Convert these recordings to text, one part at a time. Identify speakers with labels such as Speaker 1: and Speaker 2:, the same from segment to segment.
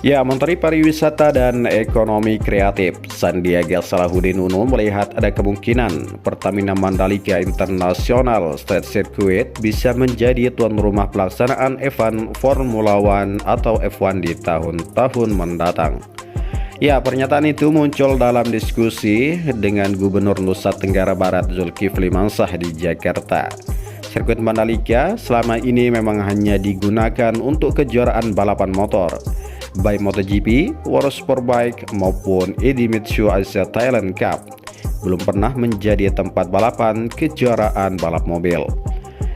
Speaker 1: Ya, Menteri Pariwisata dan Ekonomi Kreatif Sandiaga Salahuddin Uno melihat ada kemungkinan Pertamina Mandalika International State Circuit bisa menjadi tuan rumah pelaksanaan event Formula One atau F1 di tahun-tahun mendatang. Ya, pernyataan itu muncul dalam diskusi dengan Gubernur Nusa Tenggara Barat Zulkifli Mansah di Jakarta. Sirkuit Mandalika selama ini memang hanya digunakan untuk kejuaraan balapan motor, baik MotoGP, World Superbike maupun Idemitsu Asia Thailand Cup. Belum pernah menjadi tempat balapan kejuaraan balap mobil.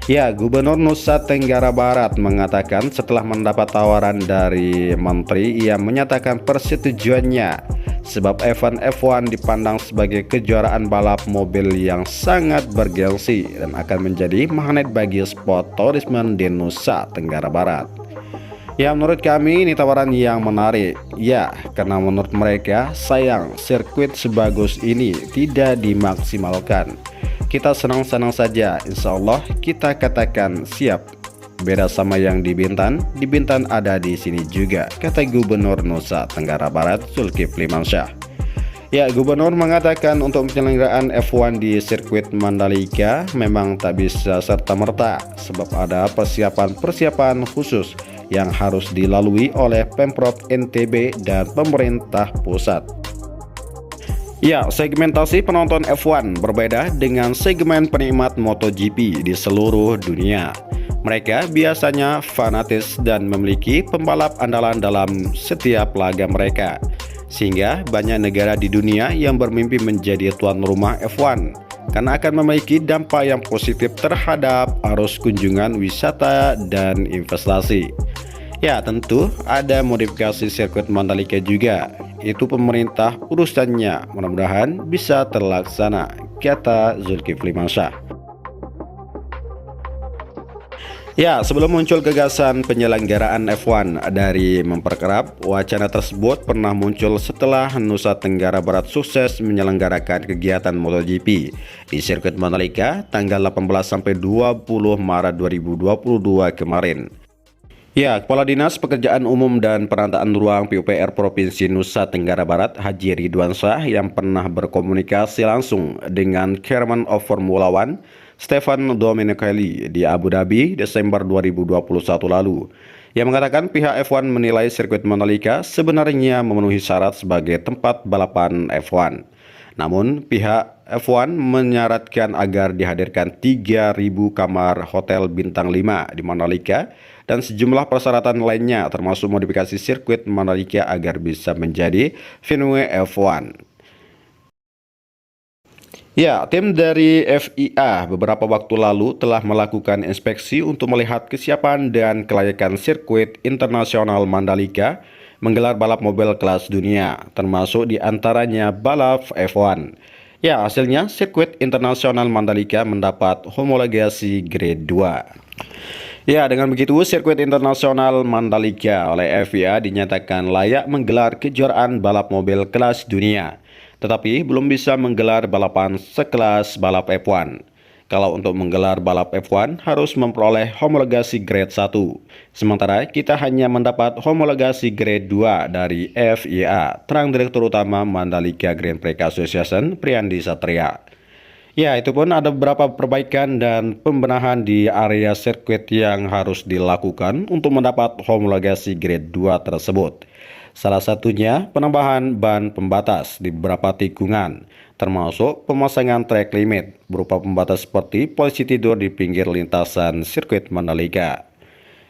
Speaker 1: Ya, Gubernur Nusa Tenggara Barat mengatakan setelah mendapat tawaran dari Menteri, ia menyatakan persetujuannya sebab event F1 dipandang sebagai kejuaraan balap mobil yang sangat bergengsi dan akan menjadi magnet bagi sport tourism di Nusa Tenggara Barat. Ya, menurut kami ini tawaran yang menarik. Ya, karena menurut mereka sayang sirkuit sebagus ini tidak dimaksimalkan. Kita senang-senang saja, insya Allah kita katakan siap. Beda sama yang di Bintan ada di sini juga, kata Gubernur Nusa Tenggara Barat Zulkifli Mansah. Ya, Gubernur mengatakan untuk penyelenggaraan F1 di sirkuit Mandalika memang tak bisa serta-merta sebab ada persiapan khusus yang harus dilalui oleh Pemprov NTB dan pemerintah pusat. Ya, segmentasi penonton F1 berbeda dengan segmen penikmat MotoGP di seluruh dunia. Mereka biasanya fanatis dan memiliki pembalap andalan dalam setiap laga mereka, sehingga banyak negara di dunia yang bermimpi menjadi tuan rumah F1 karena akan memiliki dampak yang positif terhadap arus kunjungan wisata dan investasi. Ya, tentu ada modifikasi sirkuit Mandalika juga. Itu pemerintah urusannya, mudah-mudahan bisa terlaksana, kata Zulkifli Mansah. Ya, sebelum muncul gagasan penyelenggaraan F1 dari memperkerap, wacana tersebut pernah muncul setelah Nusa Tenggara Barat sukses menyelenggarakan kegiatan MotoGP di sirkuit Mandalika tanggal 18-20 Maret 2022 kemarin. Ya, Kepala Dinas Pekerjaan Umum dan Penataan Ruang PUPR Provinsi Nusa Tenggara Barat, Haji Ridwan Syah, yang pernah berkomunikasi langsung dengan Chairman of Formula One, Stefano Domenicali, di Abu Dhabi, Desember 2021 lalu, yang mengatakan pihak F1 menilai sirkuit Mandalika sebenarnya memenuhi syarat sebagai tempat balapan F1. Namun, pihak F1 menyarankan agar dihadirkan 3.000 kamar hotel bintang 5 di Mandalika dan sejumlah persyaratan lainnya termasuk modifikasi sirkuit Mandalika agar bisa menjadi venue F1. Ya, tim dari FIA beberapa waktu lalu telah melakukan inspeksi untuk melihat kesiapan dan kelayakan sirkuit internasional Mandalika menggelar balap mobil kelas dunia, termasuk diantaranya balap F1. Ya, hasilnya sirkuit internasional Mandalika mendapat homologasi grade 2. Ya, dengan begitu sirkuit internasional Mandalika oleh FIA dinyatakan layak menggelar kejuaraan balap mobil kelas dunia, tetapi belum bisa menggelar balapan sekelas balap F1. Kalau untuk menggelar balap F1 harus memperoleh homologasi grade 1, sementara kita hanya mendapat homologasi grade 2 dari FIA, terang Direktur Utama Mandalika Grand Prix Association Priyandi Satria. Ya, itu pun ada beberapa perbaikan dan pembenahan di area sirkuit yang harus dilakukan untuk mendapat homologasi grade 2 tersebut. Salah satunya penambahan ban pembatas di beberapa tikungan, termasuk pemasangan track limit berupa pembatas seperti polisi tidur di pinggir lintasan sirkuit Mandalika.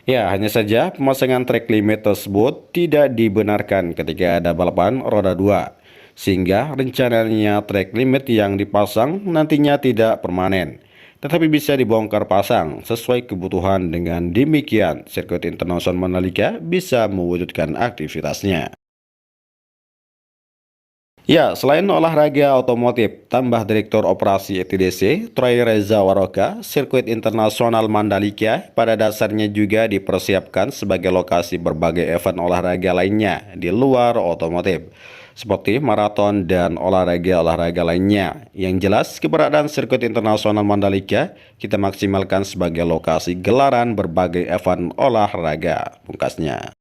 Speaker 1: Ya, hanya saja pemasangan track limit tersebut tidak dibenarkan ketika ada balapan roda 2. Sehingga rencananya track limit yang dipasang nantinya tidak permanen, tetapi bisa dibongkar pasang sesuai kebutuhan. Dengan demikian, sirkuit internasional Mandalika bisa mewujudkan aktivitasnya. Ya, selain olahraga otomotif, tambah Direktur Operasi ETDC, Troy Reza Waroka, sirkuit internasional Mandalika pada dasarnya juga dipersiapkan sebagai lokasi berbagai event olahraga lainnya di luar otomotif, seperti maraton dan olahraga lainnya. Yang jelas, keberadaan sirkuit internasional Mandalika kita maksimalkan sebagai lokasi gelaran berbagai event olahraga, pungkasnya.